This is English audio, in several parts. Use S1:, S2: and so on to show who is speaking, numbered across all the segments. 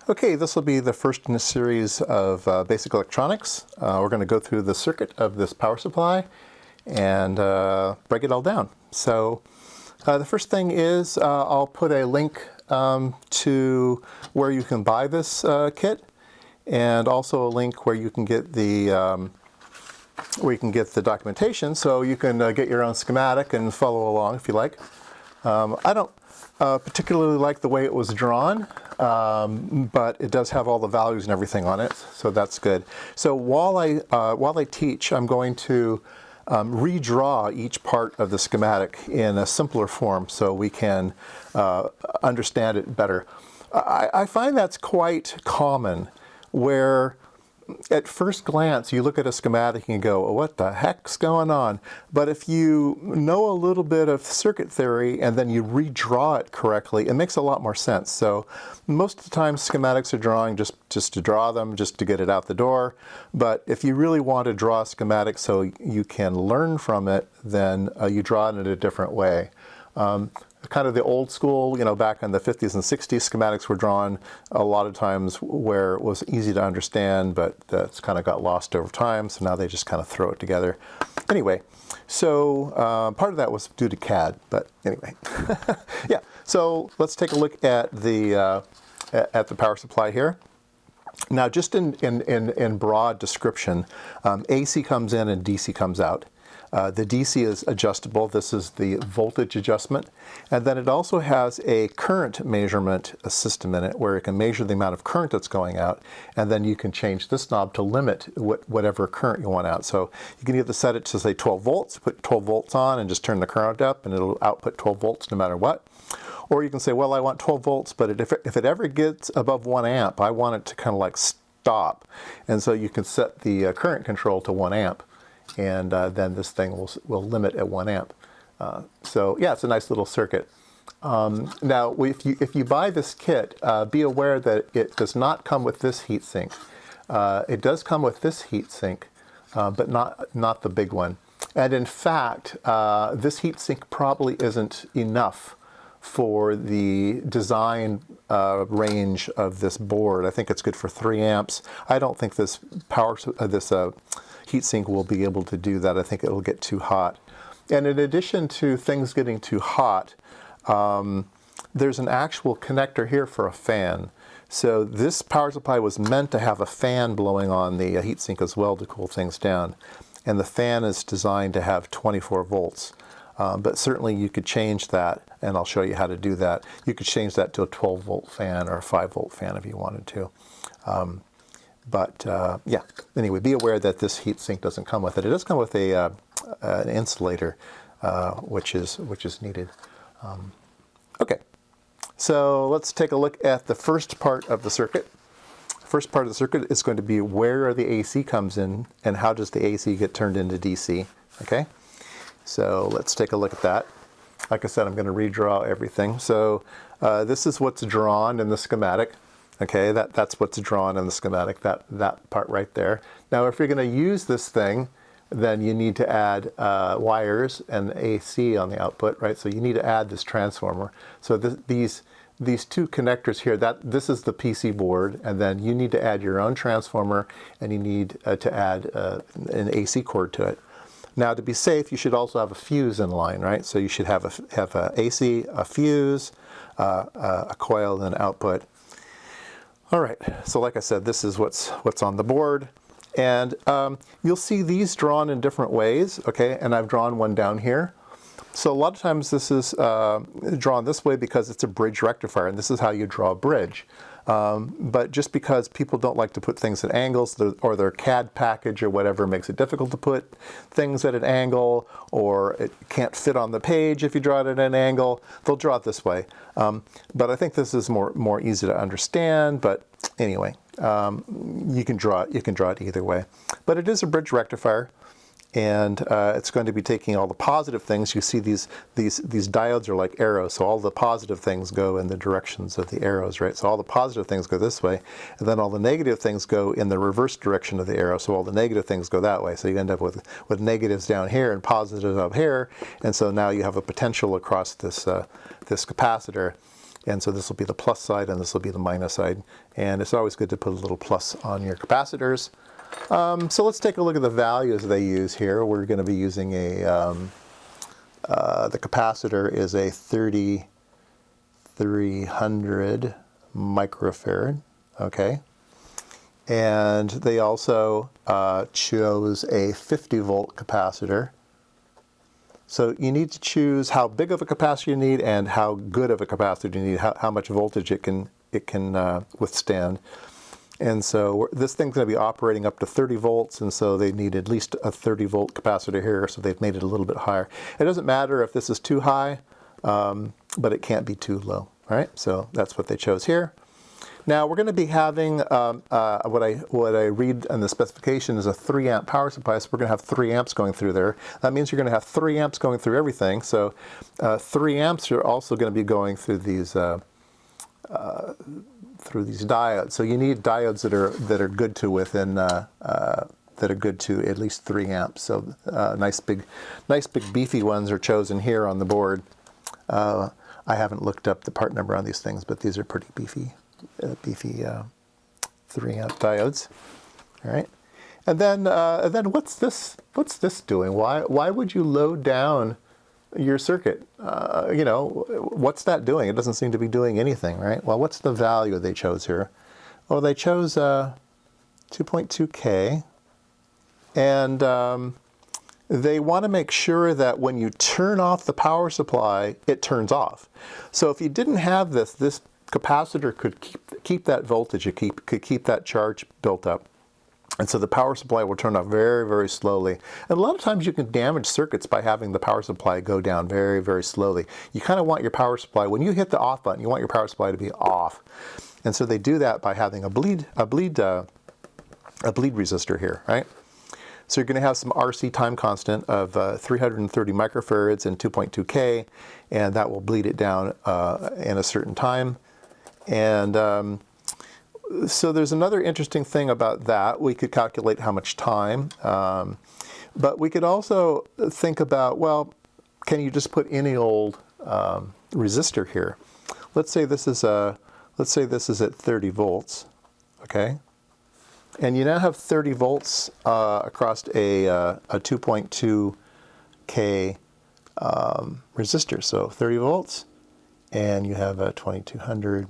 S1: Okay, this will be the first in a series of basic electronics. We're going to go through the circuit of this power supply and break it all down. So the first thing is I'll put a link to where you can buy this kit, and also a link where you can get the documentation, so you can get your own schematic and follow along if you like. I don't particularly like the way it was drawn, but it does have all the values and everything on it, so that's good. So while I teach, I'm going to redraw each part of the schematic in a simpler form so we can understand it better. I find that's quite common, where at first glance you look at a schematic and you go, what the heck's going on? But if you know a little bit of circuit theory and then you redraw it correctly, it makes a lot more sense. So most of the time schematics are drawing just to draw them, just to get it out the door. But if you really want to draw a schematic so you can learn from it, then you draw it in a different way. Kind of the old school, back in the 50s and 60s, schematics were drawn a lot of times where it was easy to understand, but that's kind of got lost over time, so now they just kind of throw it together. Anyway, so part of that was due to CAD, but anyway. Yeah, so let's take a look at the power supply here. Now, just in broad description, AC comes in and DC comes out. The DC is adjustable. This is the voltage adjustment. And then it also has a current measurement system in it where it can measure the amount of current that's going out. And then you can change this knob to limit whatever current you want out. So you can either set it to, say, 12 volts, put 12 volts on and just turn the current up and it'll output 12 volts no matter what. Or you can say, well, I want 12 volts, but if it ever gets above 1 amp, I want it to kind of like stop. And so you can set the current control to 1 amp. And then this thing will limit at 1 amp. So yeah, it's a nice little circuit. Now, if you buy this kit, be aware that it does not come with this heatsink. It does come with this heatsink, but not the big one. And in fact, this heatsink probably isn't enough for the design range of this board. I think it's good for 3 amps. I don't think this heatsink will be able to do that. I think it'll get too hot. And in addition to things getting too hot, there's an actual connector here for a fan. So this power supply was meant to have a fan blowing on the heatsink as well to cool things down. And the fan is designed to have 24 volts. But certainly you could change that, and I'll show you how to do that. You could change that to a 12-volt fan or a 5-volt fan if you wanted to. Yeah, anyway, be aware that this heatsink doesn't come with it. It does come with an insulator, which is needed. Okay, so let's take a look at the first part of the circuit. First part of the circuit is going to be where the AC comes in and how does the AC get turned into DC. Okay, so let's take a look at that. Like I said, I'm going to redraw everything. So this is what's drawn in the schematic. Okay, that's what's drawn in the schematic, that part right there. Now, if you're going to use this thing, then you need to add wires and AC on the output, right? So you need to add this transformer. So these two connectors here, this is the PC board, and then you need to add your own transformer, and you need to add an AC cord to it. Now, to be safe, you should also have a fuse in line, right? So you should have a AC, a fuse, a coil, and an output. All right, so like I said, this is what's on the board. And you'll see these drawn in different ways, okay? And I've drawn one down here. So a lot of times this is drawn this way because it's a bridge rectifier, and this is how you draw a bridge. But just because people don't like to put things at angles, or their CAD package or whatever makes it difficult to put things at an angle, or it can't fit on the page if you draw it at an angle, they'll draw it this way. But I think this is more easy to understand. But anyway, you can draw it either way. But it is a bridge rectifier. And it's going to be taking all the positive things. You see these diodes are like arrows, so all the positive things go in the directions of the arrows, right? So all the positive things go this way, and then all the negative things go in the reverse direction of the arrow, so all the negative things go that way. So you end up with negatives down here and positives up here, and so now you have a potential across this capacitor. And so this will be the plus side and this will be the minus side. And it's always good to put a little plus on your capacitors. So let's take a look at the values they use here. We're going to be using the capacitor is a 3300 microfarad, okay? And they also chose a 50 volt capacitor. So you need to choose how big of a capacitor you need and how good of a capacitor you need, how much voltage it can withstand. And so this thing's going to be operating up to 30 volts, and so they need at least a 30 volt capacitor here, so they've made it a little bit higher. It doesn't matter if this is too high, but it can't be too low. All right, so that's what they chose here. Now we're going to be having what I read in the specification is a 3 amp power supply, so we're going to have 3 amps going through there. That means you're going to have 3 amps going through everything. So 3 amps are also going to be going through these diodes. So you need diodes that are good to within that are good to at least 3 amps. So nice big beefy ones are chosen here on the board. I haven't looked up the part number on these things, but these are pretty beefy 3 amp diodes. All right, and then what's this doing? Why would you load down your circuit? You know, what's that doing? It doesn't seem to be doing anything, right? Well, what's the value they chose here? Well, they chose 2.2K, and they want to make sure that when you turn off the power supply, it turns off. So if you didn't have this capacitor could keep that voltage, could keep that charge built up. And so the power supply will turn off very, very slowly. And a lot of times you can damage circuits by having the power supply go down very, very slowly. You kind of want your power supply, when you hit the off button, you want your power supply to be off. And so they do that by having a bleed resistor here, right? So you're going to have some RC time constant of 330 microfarads and 2.2K, and that will bleed it down in a certain time. And so there's another interesting thing about that. We could calculate how much time, but we could also think about, well, can you just put any old resistor here? Let's say this is at 30 volts, okay? And you now have 30 volts across a 2.2K resistor. So 30 volts, and you have a 2200.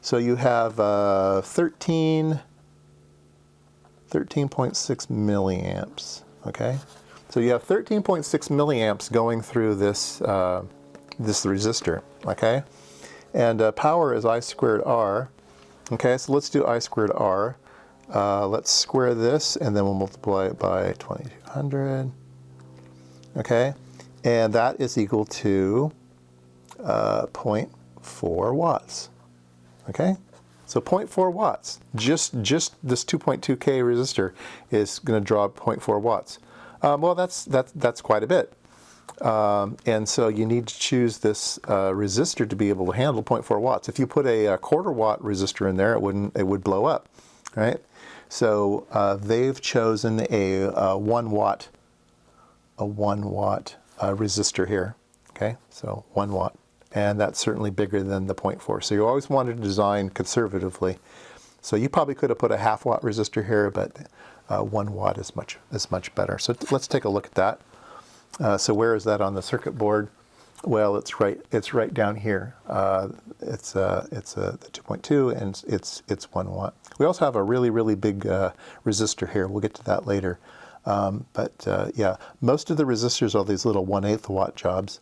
S1: So you have 13.6 milliamps. Okay, so you have 13.6 milliamps going through this this resistor. Okay, and power is I squared R. Okay, so let's do I squared R. Let's square this, and then we'll multiply it by 2200. Okay, and that is equal to 0.4 watts. Okay, so 0.4 watts. Just this 2.2K resistor is going to draw 0.4 watts. Well, that's quite a bit. And so you need to choose this resistor to be able to handle 0.4 watts. If you put a quarter watt resistor in there, it would blow up, right? So they've chosen a 1 watt resistor here. Okay, so 1 watt, and that's certainly bigger than the 0.4. So you always want to design conservatively. So you probably could have put a half watt resistor here, but 1 watt is much better. So let's take a look at that. So where is that on the circuit board? Well, it's right down here. It's the 2.2, and it's 1 watt. We also have a really big resistor here. We'll get to that later. Yeah, most of the resistors are these little 1/8 watt jobs,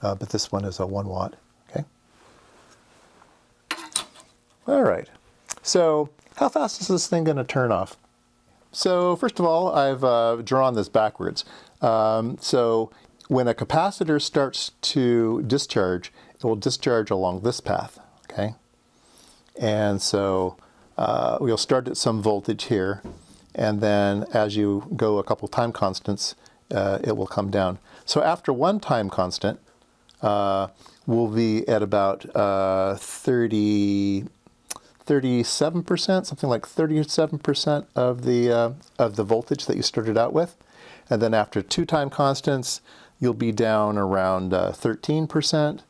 S1: but this one is a 1 watt. Okay. All right. So how fast is this thing going to turn off? So first of all, I've drawn this backwards. So when a capacitor starts to discharge, it will discharge along this path, okay? And so we'll start at some voltage here, and then as you go a couple time constants, it will come down. So after one time constant, we'll be at about 37%, something like 37% of the voltage that you started out with. And then after 2 time constants, you'll be down around 13%.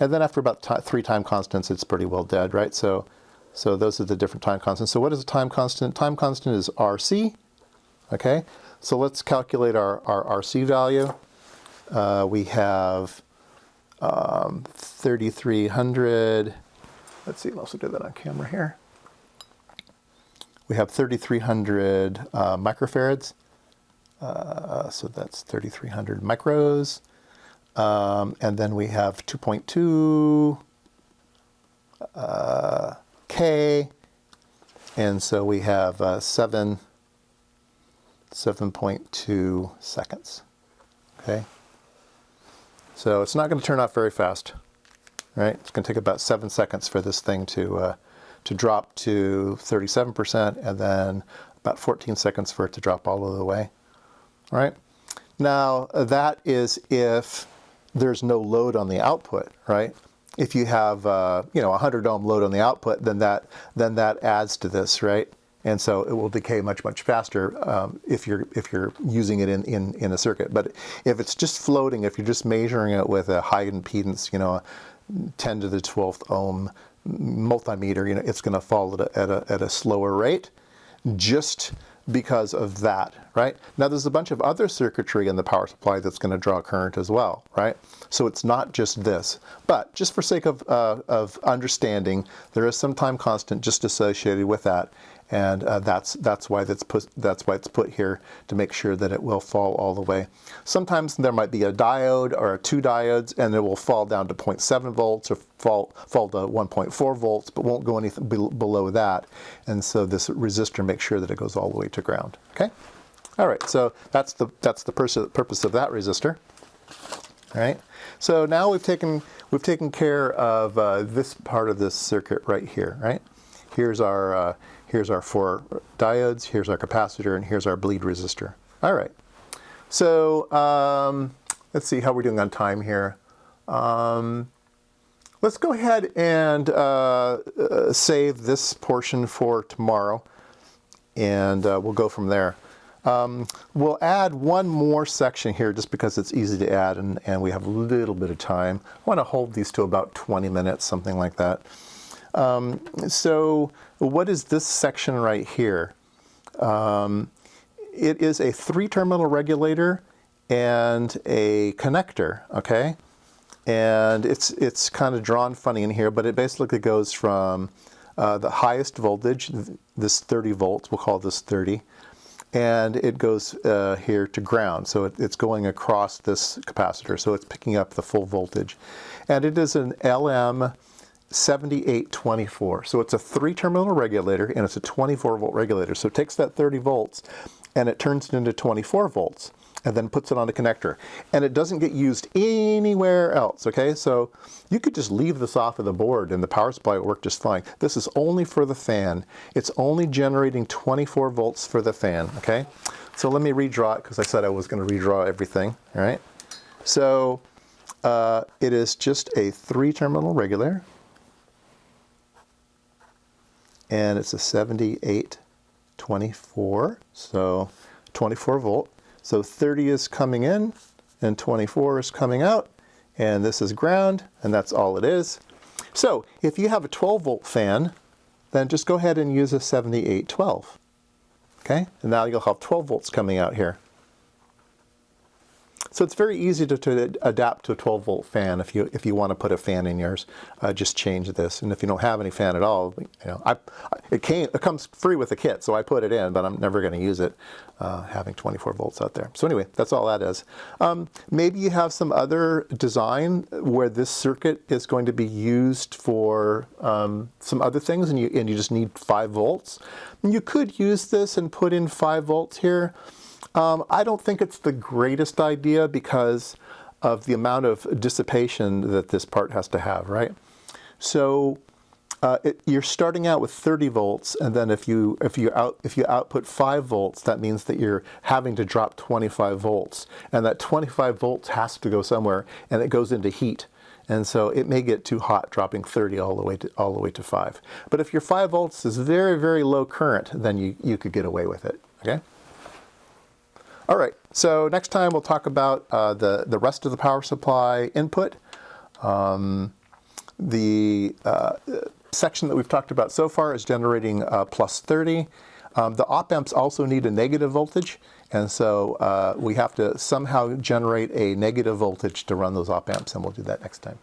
S1: And then after about 3 time constants, it's pretty well dead, right? So those are the different time constants. So what is a time constant? Time constant is RC, okay? So let's calculate our RC value. We have 3,300, let's see, I'll also do that on camera here. We have 3,300 microfarads, so that's 3,300 micros. And then we have 2.2 K, and so we have 7.2 seconds, okay? So it's not going to turn off very fast, right? It's going to take about 7 seconds for this thing to drop to 37%, and then about 14 seconds for it to drop all the way, all right? Now, that is if there's no load on the output, right? If you have, a 100 ohm load on the output, then that adds to this, right? And so it will decay much, much faster if you're using it in a circuit. But if it's just floating, if you're just measuring it with a high impedance, 10 to the 12th ohm multimeter, it's going to fall at a slower rate, just because of that, right? Now there's a bunch of other circuitry in the power supply that's going to draw current as well, right? So it's not just this, but just for sake of understanding, there is some time constant just associated with that, and that's why it's put here, to make sure that it will fall all the way. Sometimes there might be a diode or 2 diodes, and it will fall down to 0.7 volts or fall to 1.4 volts, but won't go anything below that. And so this resistor makes sure that it goes all the way to ground. Okay. All right. So that's the purpose of that resistor. All right. So now we've taken care of this part of this circuit right here. Right. Here's our 4 diodes, here's our capacitor, and here's our bleed resistor. All right. So let's see how we're doing on time here. Let's go ahead and save this portion for tomorrow, and we'll go from there. We'll add one more section here just because it's easy to add, and we have a little bit of time. I want to hold these to about 20 minutes, something like that. So what is this section right here? It is a 3-terminal regulator and a connector, okay? And it's kind of drawn funny in here, but it basically goes from the highest voltage, this 30 volts, we'll call this 30, and it goes here to ground. So it's going across this capacitor, so it's picking up the full voltage. And it is an LM7824. So it's a 3-terminal regulator, and it's a 24-volt regulator. So it takes that 30 volts and it turns it into 24 volts and then puts it on a connector. And it doesn't get used anywhere else, okay? So you could just leave this off of the board and the power supply will work just fine. This is only for the fan. It's only generating 24 volts for the fan, okay? So let me redraw it because I said I was going to redraw everything, all right? So it is just a 3-terminal regulator. And it's a 7824, so 24 volt. So 30 is coming in, and 24 is coming out, and this is ground, and that's all it is. So if you have a 12-volt fan, then just go ahead and use a 7812, okay? And now you'll have 12 volts coming out here. So it's very easy to adapt to a 12-volt fan if you want to put a fan in yours. Just change this, and if you don't have any fan at all, it comes free with the kit, so I put it in, but I'm never going to use it having 24 volts out there. So anyway, that's all that is. Maybe you have some other design where this circuit is going to be used for some other things, and you just need 5 volts. And you could use this and put in 5 volts here. I don't think it's the greatest idea because of the amount of dissipation that this part has to have, right? So you're starting out with 30 volts, and then if you output 5 volts, that means that you're having to drop 25 volts, and that 25 volts has to go somewhere, and it goes into heat. And so it may get too hot dropping 30 all the way to 5. But if your 5 volts is very, very low current, then you could get away with it, okay? All right, so next time we'll talk about the rest of the power supply input. the section that we've talked about so far is generating plus 30. The op amps also need a negative voltage, and so we have to somehow generate a negative voltage to run those op amps, and we'll do that next time.